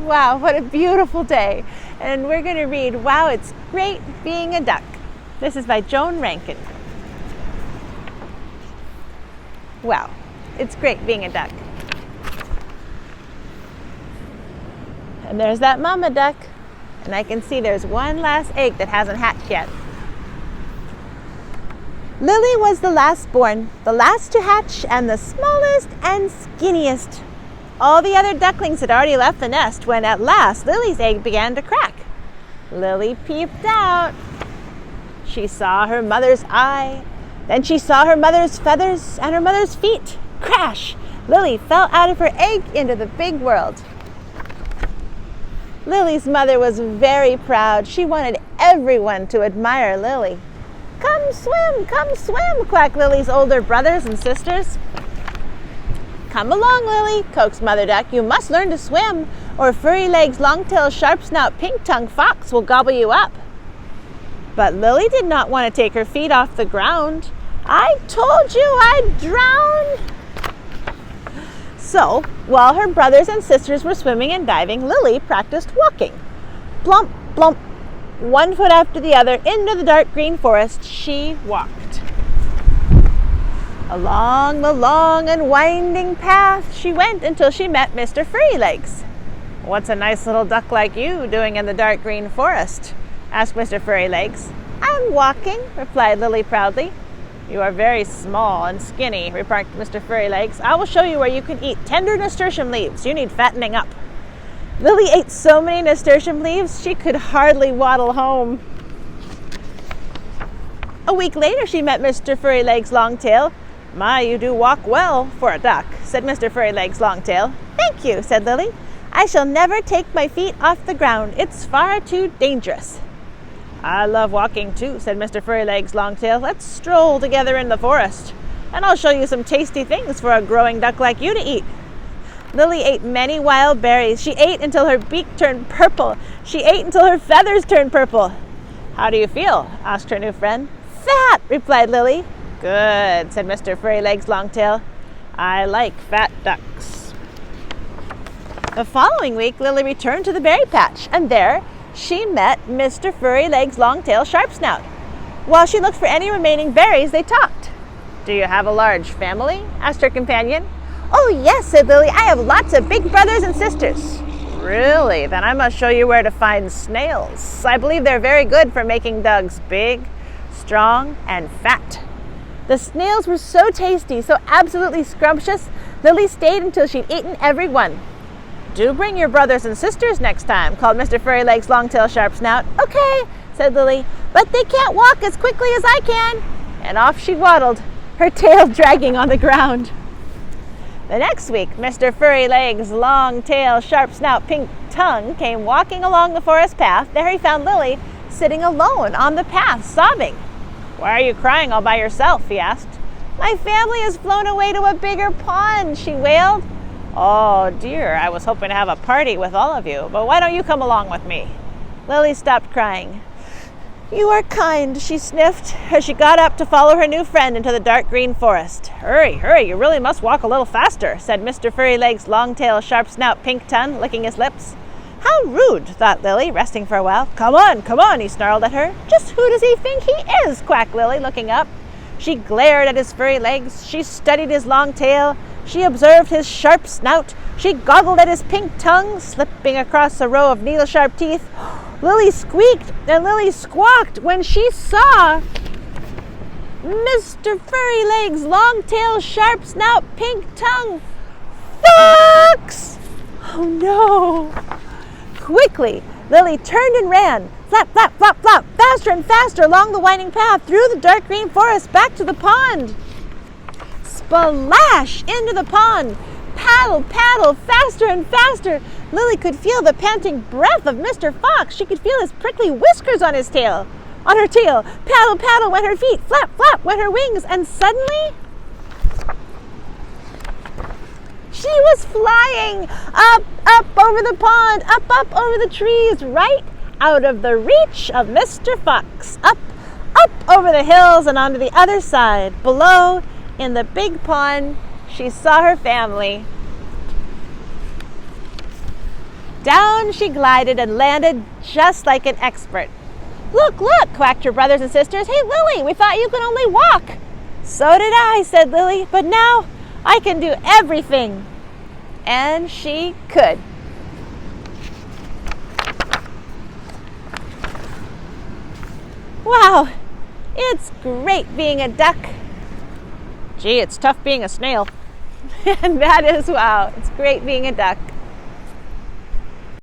Wow, what a beautiful day. And we're going to read Wow, It's Great Being a Duck. This is by Joan Rankin. Wow, it's great being a duck. And there's that mama duck. And I can see there's one last egg that hasn't hatched yet. Lily was the last born, the last to hatch, and the smallest and skinniest. All the other ducklings had already left the nest when at last Lily's egg began to crack. Lily peeped out. She saw her mother's eye. Then she saw her mother's feathers and her mother's feet. Crash! Lily fell out of her egg into the big world. Lily's mother was very proud. She wanted everyone to admire Lily. Come swim, quacked Lily's older brothers and sisters. Come along, Lily, coaxed Mother Duck. You must learn to swim, or Furry Legs, Longtail, Sharp Snout, Pink Tongue Fox will gobble you up. But Lily did not want to take her feet off the ground. I told you I'd drown. So, while her brothers and sisters were swimming and diving, Lily practiced walking. Plump, plump, one foot after the other, into the dark green forest she walked. Along the long and winding path she went until she met Mr. Furry Legs. What's a nice little duck like you doing in the dark green forest? Asked Mr. Furry Legs. I'm walking, replied Lily proudly. You are very small and skinny, remarked Mr. Furry Legs. I will show you where you can eat tender nasturtium leaves. You need fattening up. Lily ate so many nasturtium leaves she could hardly waddle home. A week later she met Mr. Furry Legs Longtail. My, you do walk well for a duck, said Mr. Furry Legs Longtail. Thank you, said Lily. I shall never take my feet off the ground. It's far too dangerous. I love walking too, said Mr. Furry Legs Longtail. Let's stroll together in the forest, and I'll show you some tasty things for a growing duck like you to eat. Lily ate many wild berries. She ate until her beak turned purple. She ate until her feathers turned purple. How do you feel? Asked her new friend. Fat, replied Lily. Good, said Mr. Furry Legs Longtail. I like fat ducks. The following week, Lily returned to the berry patch, and there she met Mr. Furry Legs Longtail Sharpsnout. While she looked for any remaining berries, they talked. Do you have a large family? Asked her companion. Oh, yes, said Lily. I have lots of big brothers and sisters. Really? Then I must show you where to find snails. I believe they're very good for making ducks big, strong, and fat. The snails were so tasty, so absolutely scrumptious, Lily stayed until she'd eaten every one. Do bring your brothers and sisters next time, called Mr. Furry Legs Longtail Sharpsnout. Okay, said Lily, but they can't walk as quickly as I can. And off she waddled, her tail dragging on the ground. The next week, Mr. Furry Legs Longtail Sharpsnout Pink Tongue came walking along the forest path. There he found Lily sitting alone on the path, sobbing. Why are you crying all by yourself? He asked. My family has flown away to a bigger pond, she wailed. Oh dear, I was hoping to have a party with all of you, but why don't you come along with me? Lily stopped crying. You are kind, she sniffed as she got up to follow her new friend into the dark green forest. Hurry, you really must walk a little faster, said Mr. Furry Legs Longtail Sharpsnout Pink Tongue, licking his lips. How rude, thought Lily, resting for a while. Come on, he snarled at her. Just who does he think he is? Quacked Lily, looking up. She glared at his furry legs. She studied his long tail. She observed his sharp snout. She goggled at his pink tongue, slipping across a row of needle-sharp teeth. Lily squeaked and Lily squawked when she saw Mr. Furry Legs Longtail Sharp Snout Pink Tongue. Fox! Oh no! Quickly, Lily turned and ran. Flap, flap, flap, flap, faster and faster along the winding path, through the dark green forest, back to the pond. Splash into the pond. Paddle, paddle, faster and faster. Lily could feel the panting breath of Mr. Fox. She could feel his prickly whiskers on her tail. Paddle, paddle went her feet. Flap, flap went her wings. And suddenly, she was flying up, up over the pond, up over the trees, right out of the reach of Mr. Fox. Up over the hills and onto the other side. Below, in the big pond, she saw her family. Down she glided and landed just like an expert. Look, look, quacked her brothers and sisters. Hey, Lily, we thought you could only walk. So did I, said Lily, but now I can do everything. And she could. Wow, it's great being a duck. Gee, it's tough being a snail. And that is, wow, it's great being a duck.